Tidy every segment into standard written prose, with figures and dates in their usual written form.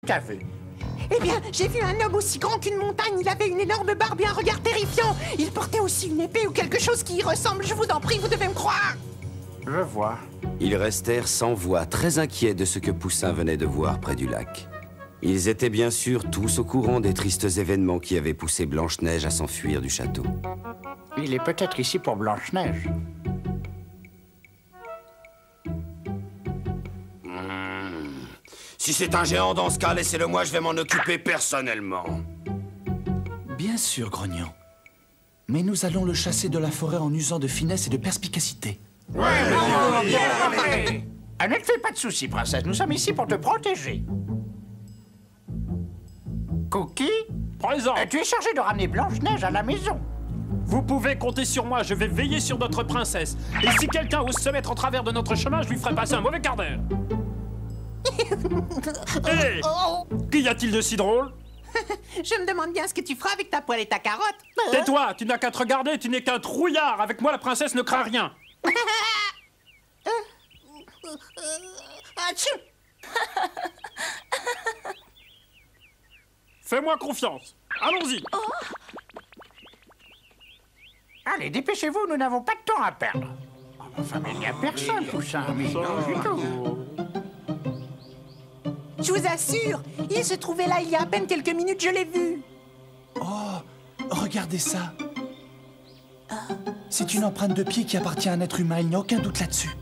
T'as vu? Eh bien, j'ai vu un homme aussi grand qu'une montagne. Il avait une énorme barbe et un regard terrifiant. Il portait aussi une épée ou quelque chose qui y ressemble. Je vous en prie, vous devez me croire. Je vois. Ils restèrent sans voix, très inquiets de ce que Poussin venait de voir près du lac. Ils étaient bien sûr tous au courant des tristes événements qui avaient poussé Blanche-Neige à s'enfuir du château. Il est peut-être ici pour Blanche-Neige. Si c'est un géant dans ce cas, laissez-le moi, je vais m'en occuper personnellement. Bien sûr, Grognon. Mais nous allons le chasser de la forêt en usant de finesse et de perspicacité. Ne te fais pas de soucis, princesse. Nous sommes ici pour te protéger. Cookie, Présent. tu es chargé de ramener Blanche-Neige à la maison. Vous pouvez compter sur moi, je vais veiller sur notre princesse. Et si quelqu'un ose se mettre en travers de notre chemin, je lui ferai passer un mauvais quart d'heure. Hé, qu'y a-t-il de si drôle? Je me demande bien ce que tu feras avec ta poêle et ta carotte. Tais-toi, tu n'as qu'à te regarder, tu n'es qu'un trouillard. Avec moi, la princesse ne craint rien. Fais-moi confiance. Allons-y. Allez, dépêchez-vous, nous n'avons pas de temps à perdre. Enfin, mais il n'y a personne, Poussin. Mais non, du tout. Je vous assure, il se trouvait là il y a à peine quelques minutes, je l'ai vu. Oh, regardez ça. C'est une empreinte de pied qui appartient à un être humain, il n'y a aucun doute là-dessus.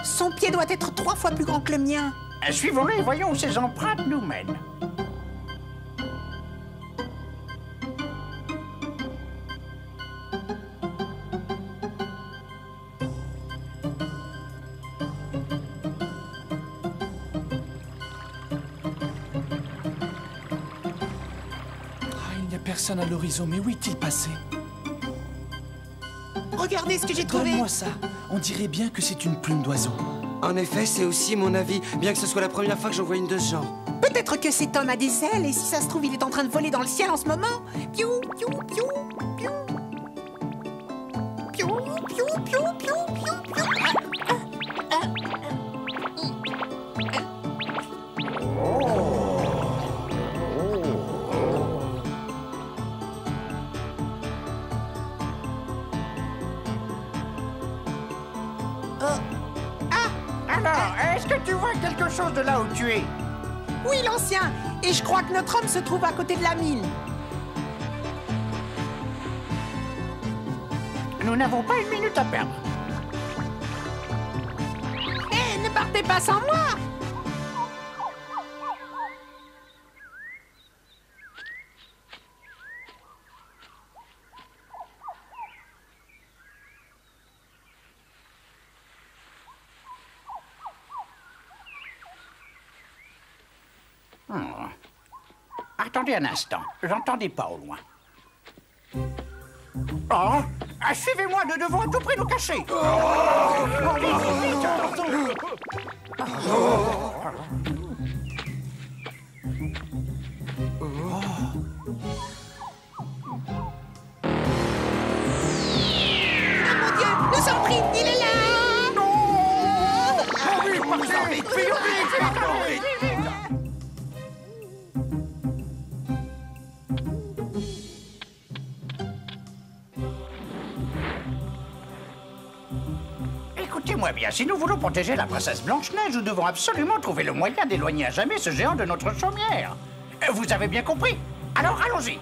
Son pied doit être 3 fois plus grand que le mien. Suivons-le et voyons où ces empreintes nous mènent. Il n'y a personne à l'horizon, mais où est-il passé? Regardez ce que j'ai trouvé. Donne-moi ça. On dirait bien que c'est une plume d'oiseau. En effet, c'est aussi mon avis, bien que ce soit la première fois que j'en vois une de ce genre. Peut-être que cet homme a des ailes et si ça se trouve, il est en train de voler dans le ciel en ce moment. Piou, piou, piou, piou. Piou, piou, piou, piou, piou, piou. Alors, est-ce que tu vois quelque chose de là où tu es? Oui, l'ancien. Et je crois que notre homme se trouve à côté de la mine. Nous n'avons pas une minute à perdre. Hé, ne partez pas sans moi. Attendez un instant, j'entendais pas au loin. Oh, suivez-moi, nous devons à tout prix nous cacher. Mon Dieu, nous sommes pris. Il est là. Écoutez-moi bien, si nous voulons protéger la princesse Blanche-Neige, nous devons absolument trouver le moyen d'éloigner à jamais ce géant de notre chaumière. Vous avez bien compris? Alors allons-y.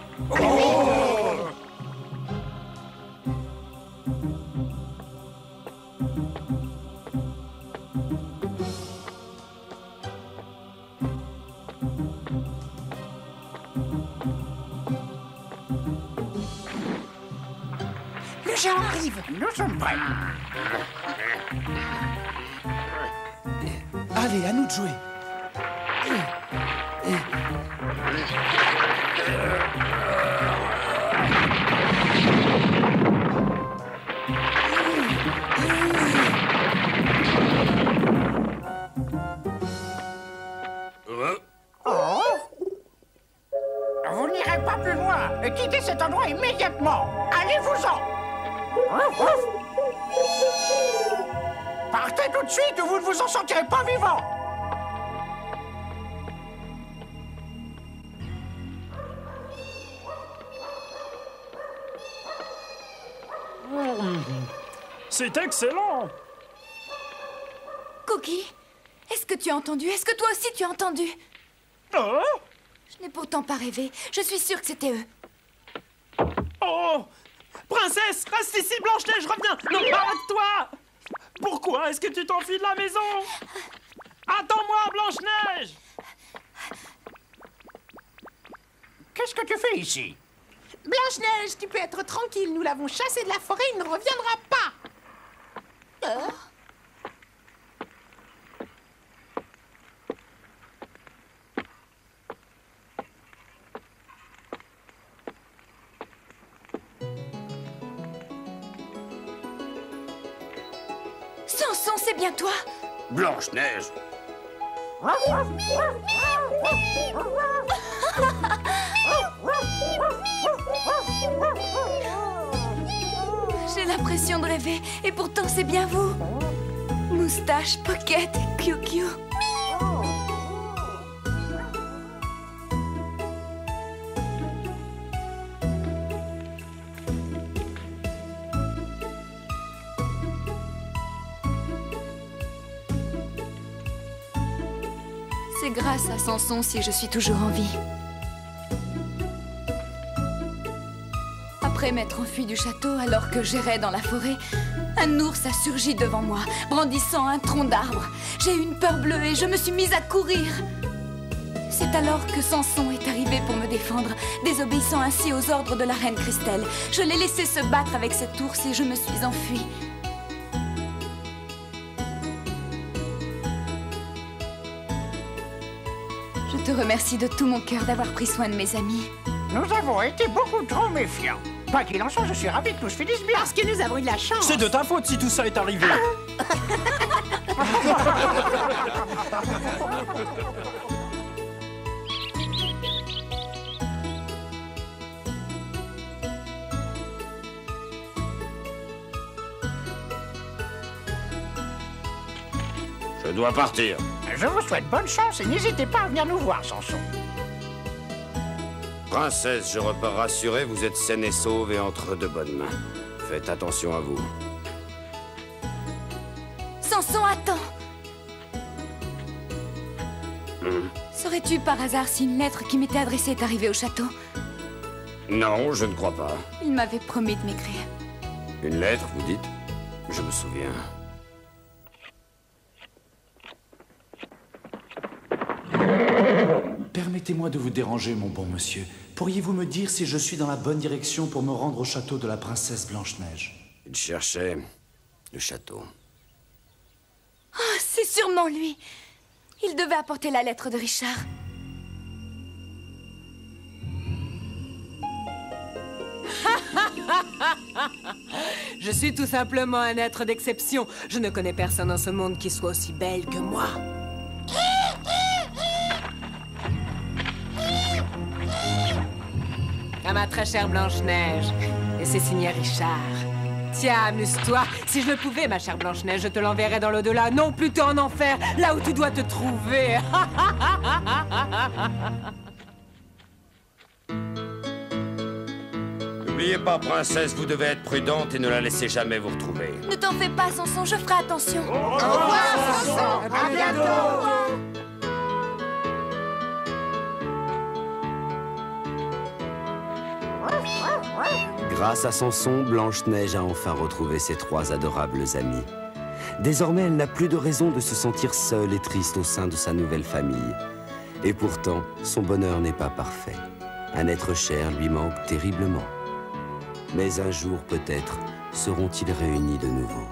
Le géant arrive. Nous sommes prêts. Allez, à nous de jouer. Vous n'irez pas plus loin. Quittez cet endroit immédiatement. Allez-vous-en. Partez tout de suite ou vous ne vous en sortirez pas vivant. C'est excellent! Cookie, est-ce que tu as entendu? Est-ce que toi aussi tu as entendu? Oh! Je n'ai pourtant pas rêvé. Je suis sûre que c'était eux. Oh! Princesse, reste ici, Blanche-Neige, reviens! Non, arrête-toi! Pourquoi est-ce que tu t'enfuis de la maison? Attends-moi, Blanche-Neige! Qu'est-ce que tu fais ici? Blanche-Neige, tu peux être tranquille. Nous l'avons chassé de la forêt, il ne reviendra pas. Samson, c'est bien toi? Blanche-Neige! J'ai l'impression de rêver, et pourtant c'est bien vous. Moustache, Pocket, Kiu-Kiu. C'est grâce à Samson si je suis toujours en vie. Après m'être enfui du château alors que j'errais dans la forêt, un ours a surgi devant moi, brandissant un tronc d'arbre. J'ai eu une peur bleue et je me suis mise à courir. C'est alors que Samson est arrivé pour me défendre, désobéissant ainsi aux ordres de la reine Christelle. Je l'ai laissé se battre avec cet ours et je me suis enfuie. Je te remercie de tout mon cœur d'avoir pris soin de mes amis. Nous avons été beaucoup trop méfiants. Quoi qu'il en soit, je suis ravi que tout se finisse bien. Parce que nous avons eu de la chance. C'est de ta faute si tout ça est arrivé. Je dois partir. Je vous souhaite bonne chance et n'hésitez pas à venir nous voir, Samson. Princesse, je repars rassuré, vous êtes saine et sauve et entre de bonnes mains. Faites attention à vous. Samson, attends! Saurais-tu par hasard si une lettre qui m'était adressée est arrivée au château? Non, je ne crois pas. Il m'avait promis de m'écrire. Une lettre, vous dites? Je me souviens. Permettez-moi de vous déranger, mon bon monsieur. Pourriez-vous me dire si je suis dans la bonne direction pour me rendre au château de la princesse Blanche-Neige? Il cherchait le château. Oh, c'est sûrement lui! Il devait apporter la lettre de Richard. Je suis tout simplement un être d'exception. Je ne connais personne dans ce monde qui soit aussi belle que moi. À ma très chère Blanche-Neige. Et c'est signé Richard. Tiens, amuse-toi. Si je le pouvais, ma chère Blanche-Neige, je te l'enverrais dans l'au-delà. Non, plutôt en enfer, là où tu dois te trouver. N'oubliez pas, princesse, vous devez être prudente et ne la laissez jamais vous retrouver. Ne t'en fais pas, Samson, je ferai attention. Au revoir, Samson. À bientôt. Grâce à Samson, Blanche-Neige a enfin retrouvé ses trois adorables amis. Désormais, elle n'a plus de raison de se sentir seule et triste au sein de sa nouvelle famille. Et pourtant, son bonheur n'est pas parfait. Un être cher lui manque terriblement. Mais un jour, peut-être, seront-ils réunis de nouveau.